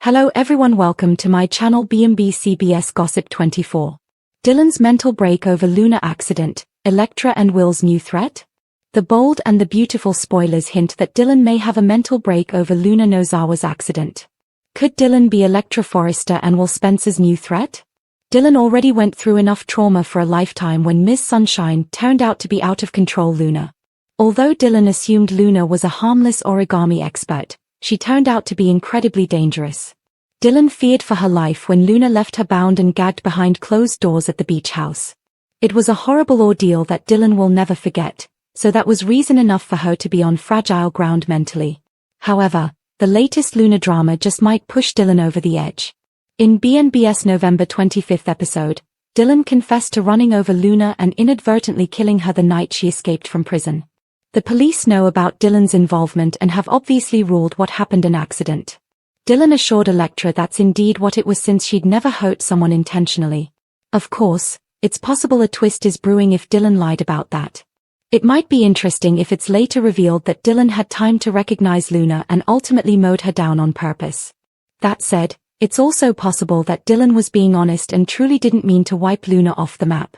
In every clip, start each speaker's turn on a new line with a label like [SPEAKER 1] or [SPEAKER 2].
[SPEAKER 1] Hello everyone, welcome to my channel B&B CBS Gossip 24. Dylan's mental break over Luna accident, Electra and Will's new threat? The bold and the beautiful spoilers hint that Dylan may have a mental break over Luna Nozawa's accident. Could Dylan be Electra Forrester and Will Spencer's new threat? Dylan already went through enough trauma for a lifetime when Ms. Sunshine turned out to be out of control Luna. Although Dylan assumed Luna was a harmless origami expert, she turned out to be incredibly dangerous. Dylan feared for her life when Luna left her bound and gagged behind closed doors at the beach house. It was a horrible ordeal that Dylan will never forget, so that was reason enough for her to be on fragile ground mentally. However, the latest Luna drama just might push Dylan over the edge. In B&B's November 25th episode, Dylan confessed to running over Luna and inadvertently killing her the night she escaped from prison. The police know about Dylan's involvement and have obviously ruled what happened an accident. Dylan assured Electra that's indeed what it was since she'd never hurt someone intentionally. Of course, it's possible a twist is brewing if Dylan lied about that. It might be interesting if it's later revealed that Dylan had time to recognize Luna and ultimately mowed her down on purpose. That said, it's also possible that Dylan was being honest and truly didn't mean to wipe Luna off the map.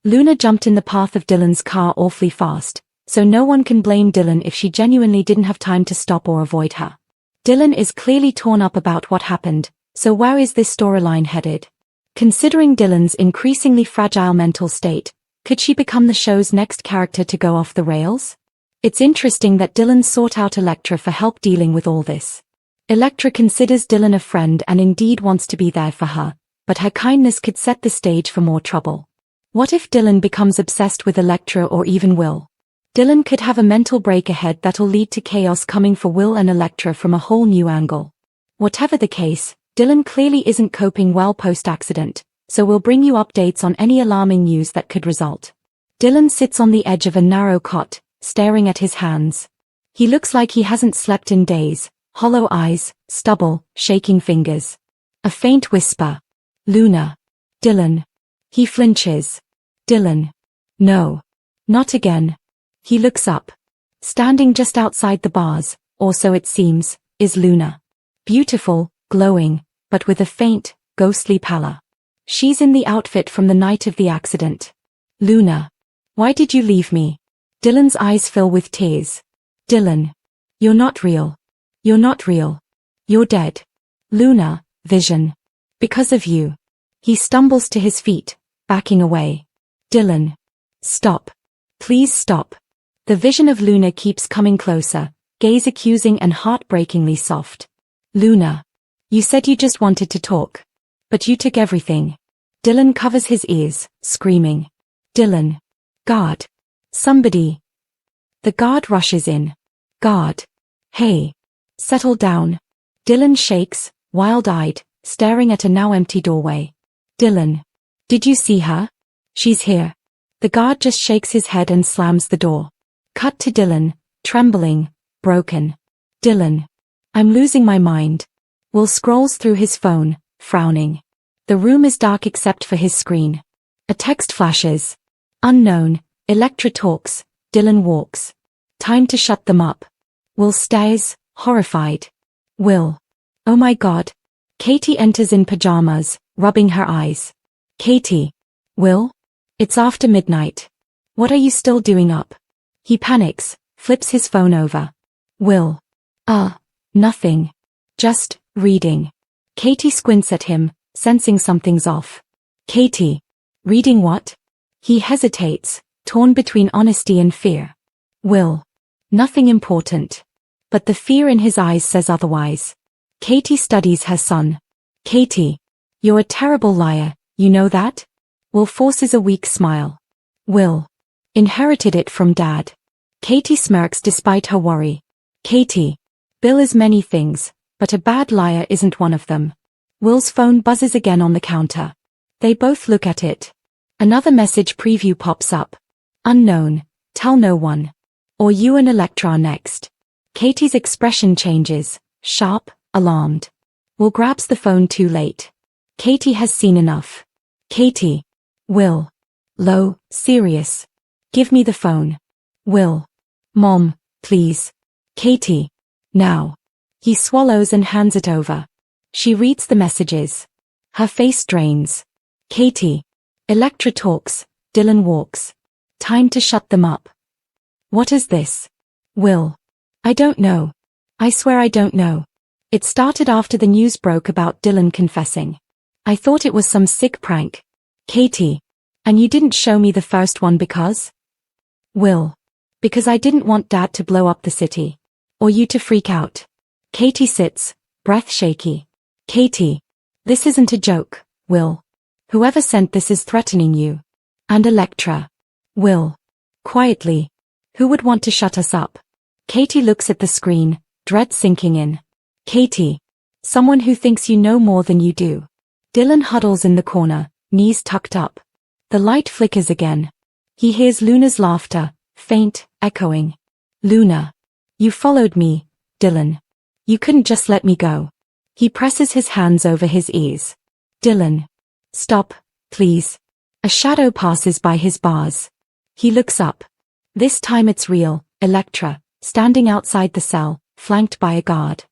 [SPEAKER 1] Luna jumped in the path of Dylan's car awfully fast, so no one can blame Dylan if she genuinely didn't have time to stop or avoid her. Dylan is clearly torn up about what happened, so where is this storyline headed? Considering Dylan's increasingly fragile mental state, could she become the show's next character to go off the rails? It's interesting that Dylan sought out Electra for help dealing with all this. Electra considers Dylan a friend and indeed wants to be there for her, but her kindness could set the stage for more trouble. What if Dylan becomes obsessed with Electra or even Will? Dylan could have a mental break ahead that'll lead to chaos coming for Will and Electra from a whole new angle. Whatever the case, Dylan clearly isn't coping well post-accident, so we'll bring you updates on any alarming news that could result. Dylan sits on the edge of a narrow cot, staring at his hands. He looks like he hasn't slept in days, hollow eyes, stubble, shaking fingers. A faint whisper. Luna. Dylan. He flinches. Dylan. No. Not again. He looks up. Standing just outside the bars, or so it seems, is Luna. Beautiful, glowing, but with a faint, ghostly pallor. She's in the outfit from the night of the accident. Luna. Why did you leave me? Dylan's eyes fill with tears. Dylan. You're not real. You're not real. You're dead. Luna, vision. Because of you. He stumbles to his feet, backing away. Dylan. Stop. Please stop. The vision of Luna keeps coming closer, gaze accusing and heartbreakingly soft. Luna. You said you just wanted to talk. But you took everything. Dylan covers his ears, screaming. Dylan. Guard. Somebody. The guard rushes in. Guard. Hey. Settle down. Dylan shakes, wild-eyed, staring at a now empty doorway. Dylan. Did you see her? She's here. The guard just shakes his head and slams the door. Cut to Dylan, trembling, broken. Dylan. I'm losing my mind. Will scrolls through his phone, frowning. The room is dark except for his screen. A text flashes. Unknown, Electra talks, Dylan walks. Time to shut them up. Will stares, horrified. Will. Oh my God. Katie enters in pajamas, rubbing her eyes. Katie. Will? It's after midnight. What are you still doing up? He panics, flips his phone over. Will. Nothing. Just reading. Katie squints at him, sensing something's off. Katie. Reading what? He hesitates, torn between honesty and fear. Will. Nothing important. But the fear in his eyes says otherwise. Katie studies her son. Katie. You're a terrible liar, you know that? Will forces a weak smile. Will. Inherited it from Dad. Katie smirks despite her worry. Katie. Bill is many things, but a bad liar isn't one of them. Will's phone buzzes again on the counter. They both look at it. Another message preview pops up. Unknown, tell no one. Or you and Electra are next. Katie's expression changes, sharp, alarmed. Will grabs the phone too late. Katie has seen enough. Katie. Will. Low, serious. Give me the phone. Will. Mom, please. Katie. Now. He swallows and hands it over. She reads the messages. Her face drains. Katie. Electra talks. Dylan walks. Time to shut them up. What is this? Will. I don't know. I swear I don't know. It started after the news broke about Dylan confessing. I thought it was some sick prank. Katie. And you didn't show me the first one because? Will. Because I didn't want Dad to blow up the city. Or you to freak out. Katie sits, breath shaky. Katie. This isn't a joke, Will. Whoever sent this is threatening you. And Electra. Will. Quietly. Who would want to shut us up? Katie looks at the screen, dread sinking in. Katie. Someone who thinks you know more than you do. Dylan huddles in the corner, knees tucked up. The light flickers again. He hears Luna's laughter, faint, echoing. Luna. You followed me, Dylan. You couldn't just let me go. He presses his hands over his ears. Dylan. Stop, please. A shadow passes by his bars. He looks up. This time it's real, Electra, standing outside the cell, flanked by a guard.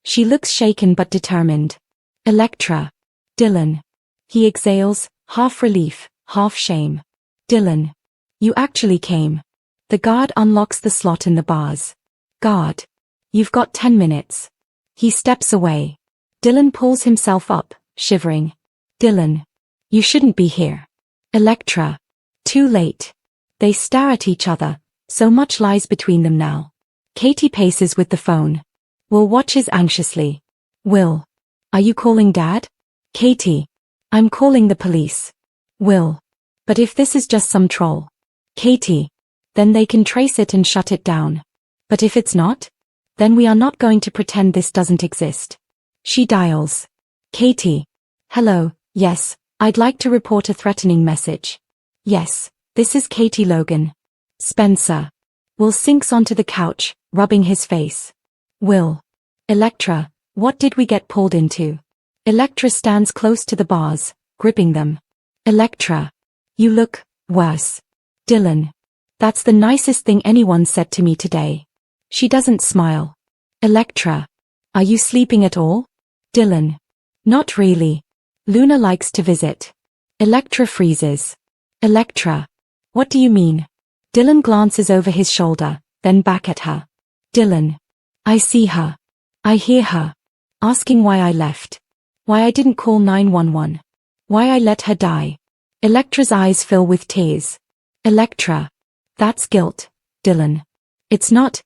[SPEAKER 1] She looks shaken but determined. Electra. Dylan. He exhales, half relief, half shame. Dylan. You actually came. The guard unlocks the slot in the bars. Guard. You've got 10 minutes. He steps away. Dylan pulls himself up, shivering. Dylan. You shouldn't be here. Electra. Too late. They stare at each other, so much lies between them now. Katie paces with the phone. Will watches anxiously. Will. Are you calling Dad? Katie. I'm calling the police. Will. But if this is just some troll. Katie. Then they can trace it and shut it down. But if it's not? Then we are not going to pretend this doesn't exist. She dials. Katie. Hello, yes, I'd like to report a threatening message. Yes, this is Katie Logan. Spencer. Will sinks onto the couch, rubbing his face. Will. Electra, what did we get pulled into? Electra stands close to the bars, gripping them. Electra. You look worse. Dylan. That's the nicest thing anyone said to me today. She doesn't smile. Electra. Are you sleeping at all? Dylan. Not really. Luna likes to visit. Electra freezes. Electra. What do you mean? Dylan glances over his shoulder, then back at her. Dylan. I see her. I hear her. Asking why I left. Why I didn't call 911. Why I let her die. Electra's eyes fill with tears. Electra. That's guilt, Dylan. It's not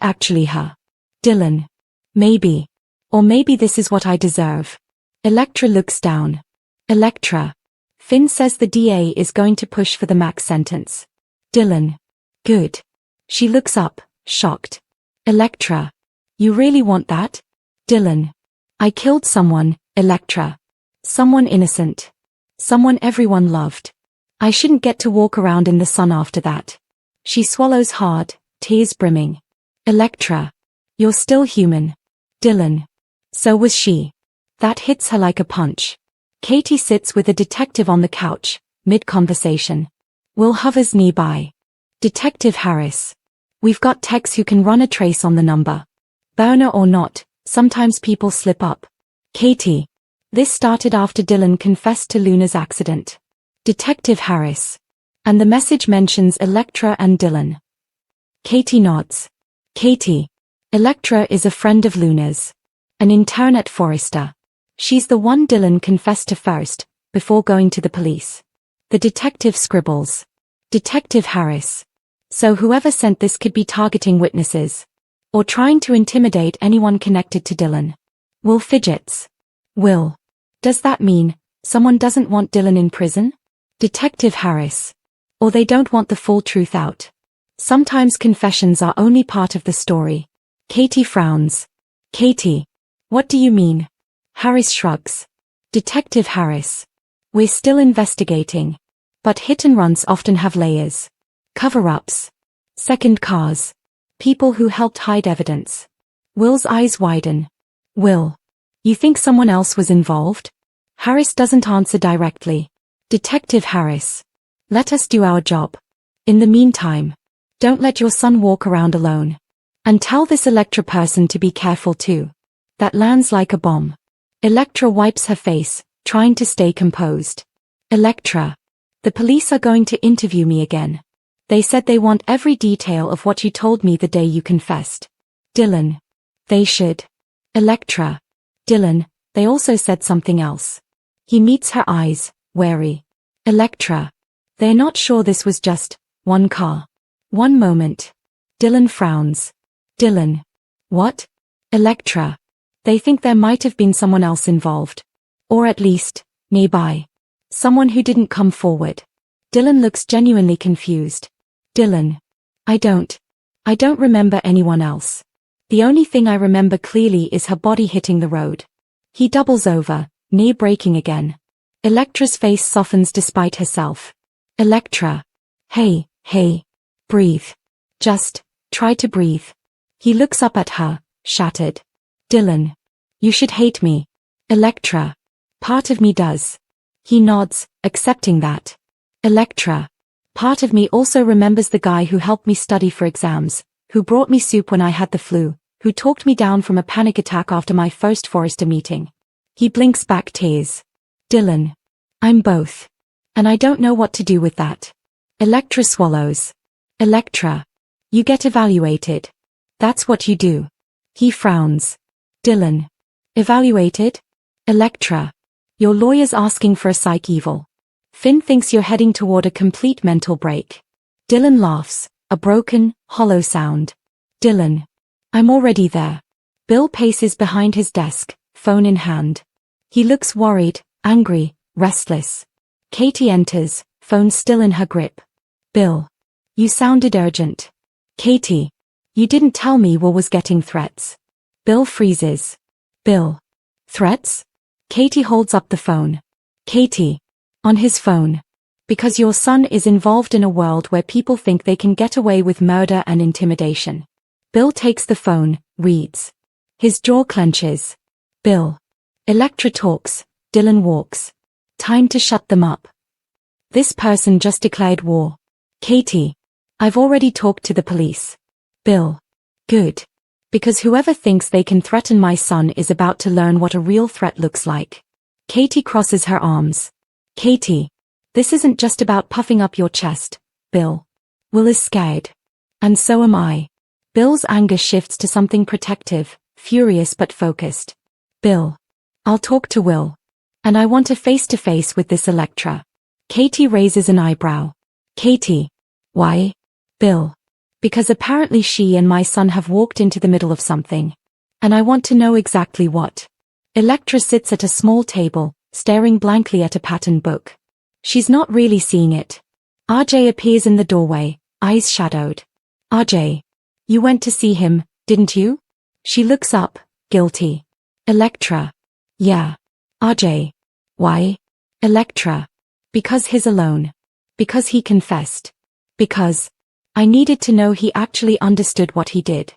[SPEAKER 1] actually her. Dylan. Maybe. Or maybe this is what I deserve. Electra looks down. Electra. Finn says the DA is going to push for the max sentence. Dylan. Good. She looks up, shocked. Electra. You really want that? Dylan. I killed someone, Electra. Someone innocent. Someone everyone loved. I shouldn't get to walk around in the sun after that. She swallows hard, tears brimming. Electra. You're still human. Dylan. So was she. That hits her like a punch. Katie sits with a detective on the couch, mid-conversation. Will hovers nearby. Detective Harris. We've got techs who can run a trace on the number. Burner or not, sometimes people slip up. Katie. This started after Dylan confessed to Luna's accident. Detective Harris. And the message mentions Electra and Dylan. Katie nods. Katie. Electra is a friend of Luna's. An intern at Forrester. She's the one Dylan confessed to first, before going to the police. The detective scribbles. Detective Harris. So whoever sent this could be targeting witnesses. Or trying to intimidate anyone connected to Dylan. Will fidgets. Will. Does that mean someone doesn't want Dylan in prison? Detective Harris. Or they don't want the full truth out. Sometimes confessions are only part of the story. Katie frowns. Katie. What do you mean? Harris shrugs. Detective Harris. We're still investigating. But hit and runs often have layers. Cover-ups. Second cars. People who helped hide evidence. Will's eyes widen. Will. You think someone else was involved? Harris doesn't answer directly. Detective Harris. Let us do our job. In the meantime, don't let your son walk around alone. And tell this Electra person to be careful too. That lands like a bomb. Electra wipes her face, trying to stay composed. Electra. The police are going to interview me again. They said they want every detail of what you told me the day you confessed. Dylan. They should. Electra. Dylan, they also said something else. He meets her eyes, wary. Electra. They're not sure this was just one car. One moment. Dylan frowns. Dylan. What? Electra. They think there might have been someone else involved. Or at least, nearby. Someone who didn't come forward. Dylan looks genuinely confused. Dylan. I don't remember anyone else. The only thing I remember clearly is her body hitting the road. He doubles over, near breaking again. Electra's face softens despite herself. Electra. Hey, breathe. Just, try to breathe. He looks up at her, shattered. Dylan. You should hate me. Electra. Part of me does. He nods, accepting that. Electra. Part of me also remembers the guy who helped me study for exams, who brought me soup when I had the flu, who talked me down from a panic attack after my first Forrester meeting. He blinks back tears. Dylan. I'm both. And I don't know what to do with that. Electra swallows. Electra. You get evaluated. That's what you do. He frowns. Dylan. Evaluated? Electra. Your lawyer's asking for a psych eval. Finn thinks you're heading toward a complete mental break. Dylan laughs, a broken, hollow sound. Dylan. I'm already there. Bill paces behind his desk, phone in hand. He looks worried, angry, restless. Katie enters, phone still in her grip. Bill. You sounded urgent. Katie. You didn't tell me Will was getting threats. Bill freezes. Bill. Threats? Katie holds up the phone. Katie. On his phone. Because your son is involved in a world where people think they can get away with murder and intimidation. Bill takes the phone, reads. His jaw clenches. Bill. Electra talks, Dylan walks. Time to shut them up. This person just declared war. Katie. I've already talked to the police. Bill. Good. Because whoever thinks they can threaten my son is about to learn what a real threat looks like. Katie crosses her arms. Katie. This isn't just about puffing up your chest, Bill. Will is scared. And so am I. Bill's anger shifts to something protective, furious but focused. Bill. I'll talk to Will. And I want a face-to-face with this Electra. Katie raises an eyebrow. Katie. Why? Bill. Because apparently she and my son have walked into the middle of something. And I want to know exactly what. Electra sits at a small table, staring blankly at a pattern book. She's not really seeing it. RJ appears in the doorway, eyes shadowed. RJ. You went to see him, didn't you? She looks up, guilty. Electra. Yeah. RJ. Why? Electra. Because he's alone. Because he confessed. Because I needed to know he actually understood what he did.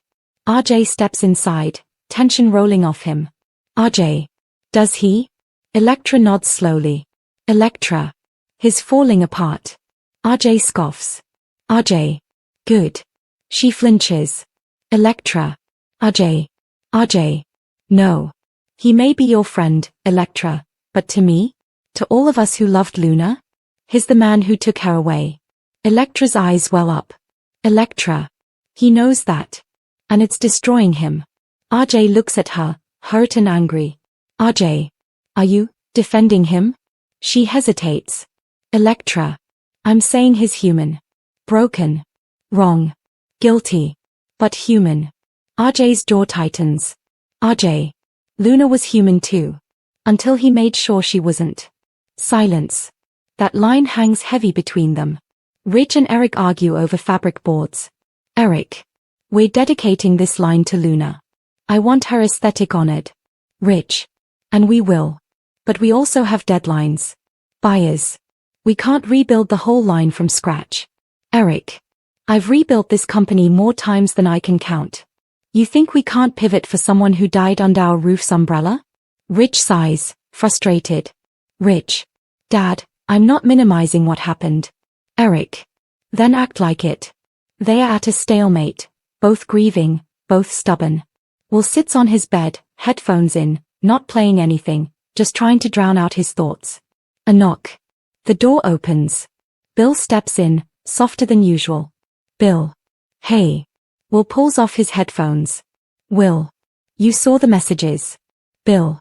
[SPEAKER 1] RJ steps inside, tension rolling off him. RJ. Does he? Electra nods slowly. Electra. He's falling apart. RJ scoffs. RJ. Good. She flinches. Electra. RJ. RJ. No. He may be your friend, Electra, but to me? To all of us who loved Luna? He's the man who took her away. Electra's eyes well up. Electra. He knows that. And it's destroying him. RJ looks at her, hurt and angry. RJ. Are you defending him? She hesitates. Electra. I'm saying he's human. Broken. Wrong. Guilty. But human. RJ's jaw tightens. RJ. Luna was human too. Until he made sure she wasn't. Silence. That line hangs heavy between them. Rich and Eric argue over fabric boards. Eric. We're dedicating this line to Luna. I want her aesthetic honored. Rich. And we will. But we also have deadlines. Buyers. We can't rebuild the whole line from scratch. Eric. I've rebuilt this company more times than I can count. You think we can't pivot for someone who died under our roof's umbrella? Rich sighs, frustrated. Rich. Dad, I'm not minimizing what happened. Eric. Then act like it. They are at a stalemate, both grieving, both stubborn. Will sits on his bed, headphones in, not playing anything, just trying to drown out his thoughts. A knock. The door opens. Bill steps in, softer than usual. Bill. Hey. Will pulls off his headphones. Will. You saw the messages. Bill.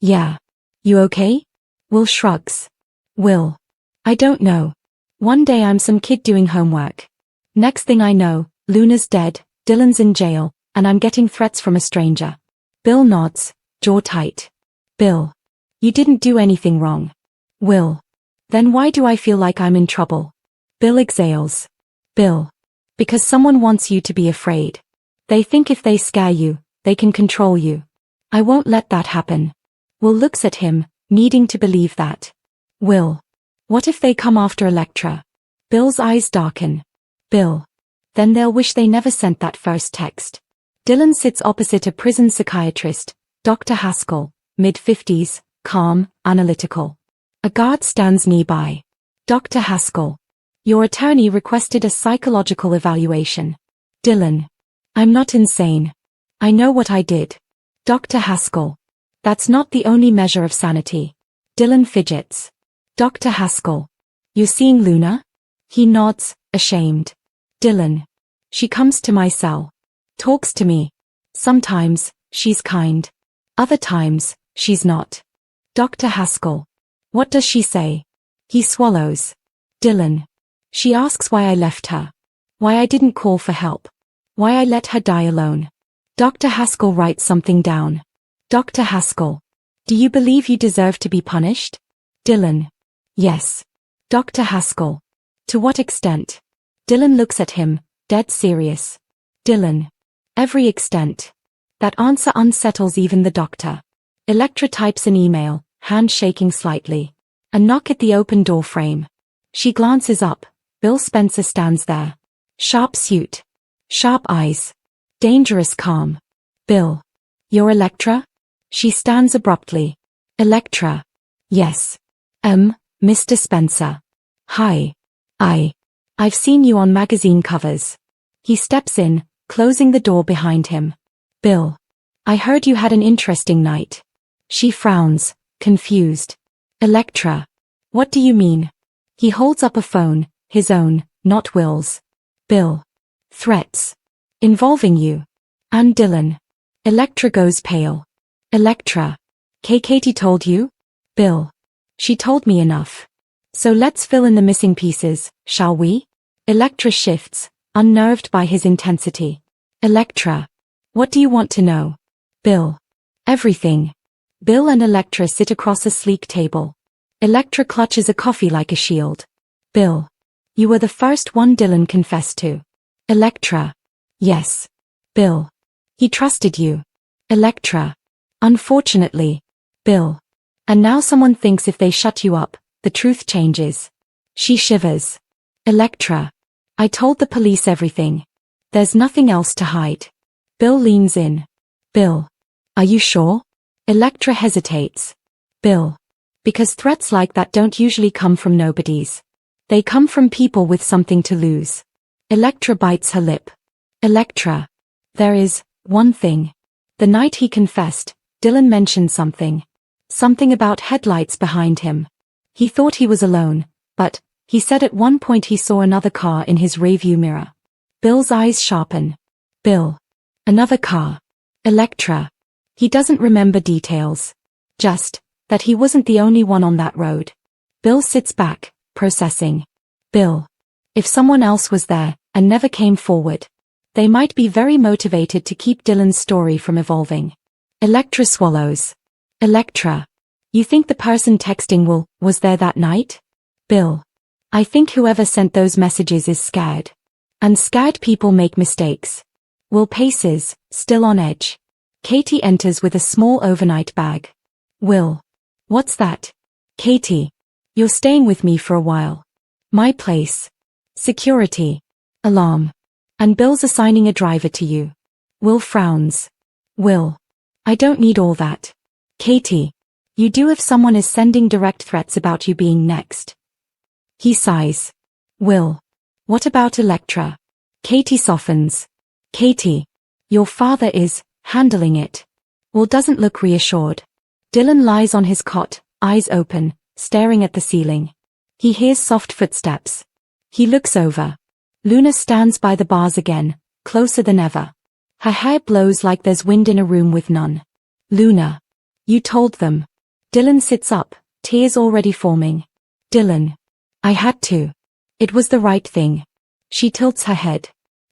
[SPEAKER 1] Yeah. You okay? Will shrugs. Will. I don't know. One day I'm some kid doing homework. Next thing I know, Luna's dead, Dylan's in jail, and I'm getting threats from a stranger. Bill nods, jaw tight. Bill. You didn't do anything wrong. Will. Then why do I feel like I'm in trouble? Bill exhales. Bill. Because someone wants you to be afraid. They think if they scare you, they can control you. I won't let that happen. Will looks at him, needing to believe that. Will. What if they come after Electra? Bill's eyes darken. Bill. Then they'll wish they never sent that first text. Dylan sits opposite a prison psychiatrist, Dr. Haskell, mid-50s, calm, analytical. A guard stands nearby. Dr. Haskell. Your attorney requested a psychological evaluation. Dylan. I'm not insane. I know what I did. Dr. Haskell. That's not the only measure of sanity. Dylan fidgets. Dr. Haskell. You're seeing Luna? He nods, ashamed. Dylan. She comes to my cell. Talks to me. Sometimes, she's kind. Other times, she's not. Dr. Haskell. What does she say? He swallows. Dylan. She asks why I left her. Why I didn't call for help. Why I let her die alone. Dr. Haskell writes something down. Dr. Haskell. Do you believe you deserve to be punished? Dylan. Yes. Dr. Haskell. To what extent? Dylan looks at him, dead serious. Dylan. Every extent. That answer unsettles even the doctor. Electra types an email, hand shaking slightly. A knock at the open door frame. She glances up. Bill Spencer stands there. Sharp suit. Sharp eyes. Dangerous calm. Bill. You're Electra? She stands abruptly. Electra. Yes. Mr. Spencer. Hi. I've seen you on magazine covers. He steps in, closing the door behind him. Bill. I heard you had an interesting night. She frowns, confused. Electra. What do you mean? He holds up a phone, his own, not Will's. Bill. Threats. Involving you. And Dylan. Electra goes pale. Electra. Katie told you? Bill. She told me enough. So let's fill in the missing pieces, shall we? Electra shifts, unnerved by his intensity. Electra. What do you want to know? Bill. Everything. Bill and Electra sit across a sleek table. Electra clutches a coffee like a shield. Bill. You were the first one Dylan confessed to. Electra. Yes. Bill. He trusted you. Electra. Unfortunately. Bill. And now someone thinks if they shut you up, the truth changes. She shivers. Electra. I told the police everything. There's nothing else to hide. Bill leans in. Bill. Are you sure? Electra hesitates. Bill. Because threats like that don't usually come from nobodies. They come from people with something to lose. Electra bites her lip. Electra. There is one thing. The night he confessed, Dylan mentioned something. Something about headlights behind him. He thought he was alone, but, he said at one point he saw another car in his rearview mirror. Bill's eyes sharpen. Bill. Another car. Electra. He doesn't remember details. Just, that he wasn't the only one on that road. Bill sits back, processing. Bill. If someone else was there, and never came forward, they might be very motivated to keep Dylan's story from evolving. Electra swallows. Electra. You think the person texting was there that night? Bill. I think whoever sent those messages is scared. And scared people make mistakes. Will paces, still on edge. Katie enters with a small overnight bag. Will. What's that? Katie. You're staying with me for a while. My place. Security. Alarm. And Bill's assigning a driver to you. Will frowns. Will. I don't need all that. Katie. You do if someone is sending direct threats about you being next. He sighs. Will. What about Electra? Katie softens. Katie. Your father is handling it. Will doesn't look reassured. Dylan lies on his cot, eyes open, staring at the ceiling. He hears soft footsteps. He looks over. Luna stands by the bars again, closer than ever. Her hair blows like there's wind in a room with none. Luna. You told them. Dylan sits up, tears already forming. Dylan. I had to. It was the right thing. She tilts her head.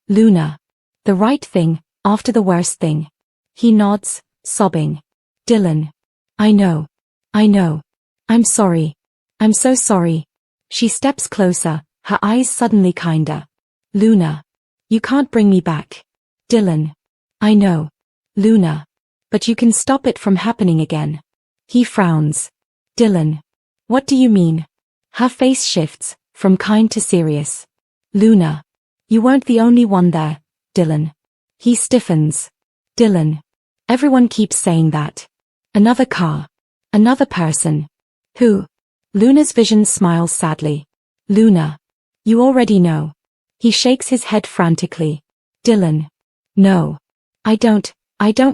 [SPEAKER 1] Luna. The right thing, after the worst thing. He nods, sobbing. Dylan. I know. I know. I'm sorry. I'm so sorry. She steps closer, her eyes suddenly kinder. Luna. You can't bring me back. Dylan. I know. Luna. But you can stop it from happening again. He frowns. Dylan. What do you mean? Her face shifts, from kind to serious. Luna. You weren't the only one there, Dylan. He stiffens. Dylan. Everyone keeps saying that. Another car. Another person. Who? Luna's vision smiles sadly. Luna. You already know. He shakes his head frantically. Dylan. No. I don't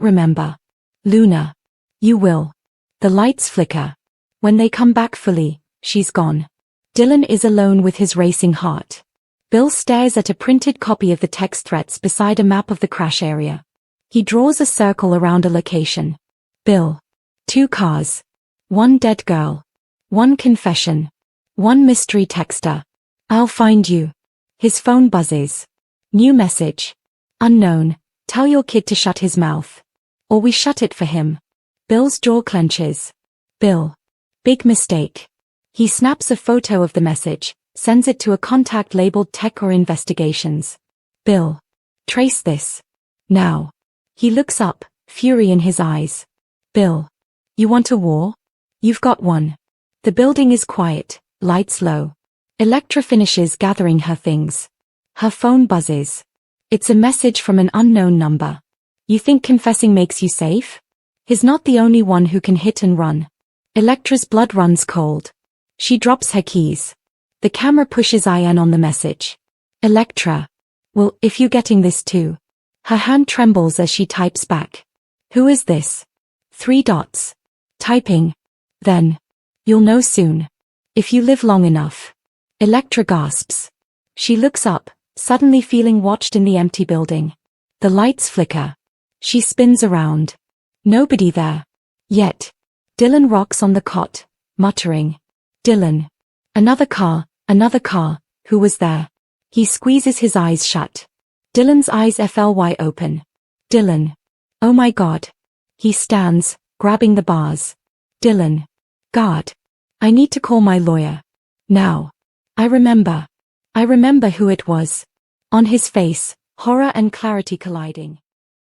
[SPEAKER 1] remember. Luna. You will. The lights flicker. When they come back fully, she's gone. Dylan is alone with his racing heart. Bill stares at a printed copy of the text threats beside a map of the crash area. He draws a circle around a location. Bill. 2 cars. 1 dead girl. 1 confession. 1 mystery texter. I'll find you. His phone buzzes. New message. Unknown. Tell your kid to shut his mouth. Or we shut it for him. Bill's jaw clenches. Bill. Big mistake. He snaps a photo of the message, sends it to a contact labeled Tech or Investigations. Bill. Trace this. Now. He looks up, fury in his eyes. Bill. You want a war? You've got one. The building is quiet, lights low. Electra finishes gathering her things. Her phone buzzes. It's a message from an unknown number. You think confessing makes you safe? He's not the only one who can hit and run. Electra's blood runs cold. She drops her keys. The camera pushes in on the message. Electra. Well, if you getting this too. Her hand trembles as she types back. Who is this? 3 dots. Typing. Then. You'll know soon. If you live long enough. Electra gasps. She looks up, suddenly feeling watched in the empty building. The lights flicker. She spins around. Nobody there. Yet. Dylan rocks on the cot, muttering. Dylan. Another car, who was there? He squeezes his eyes shut. Dylan's eyes fly open. Dylan. Oh my God. He stands, grabbing the bars. Dylan. God. I need to call my lawyer. Now. I remember who it was. On his face, horror and clarity colliding.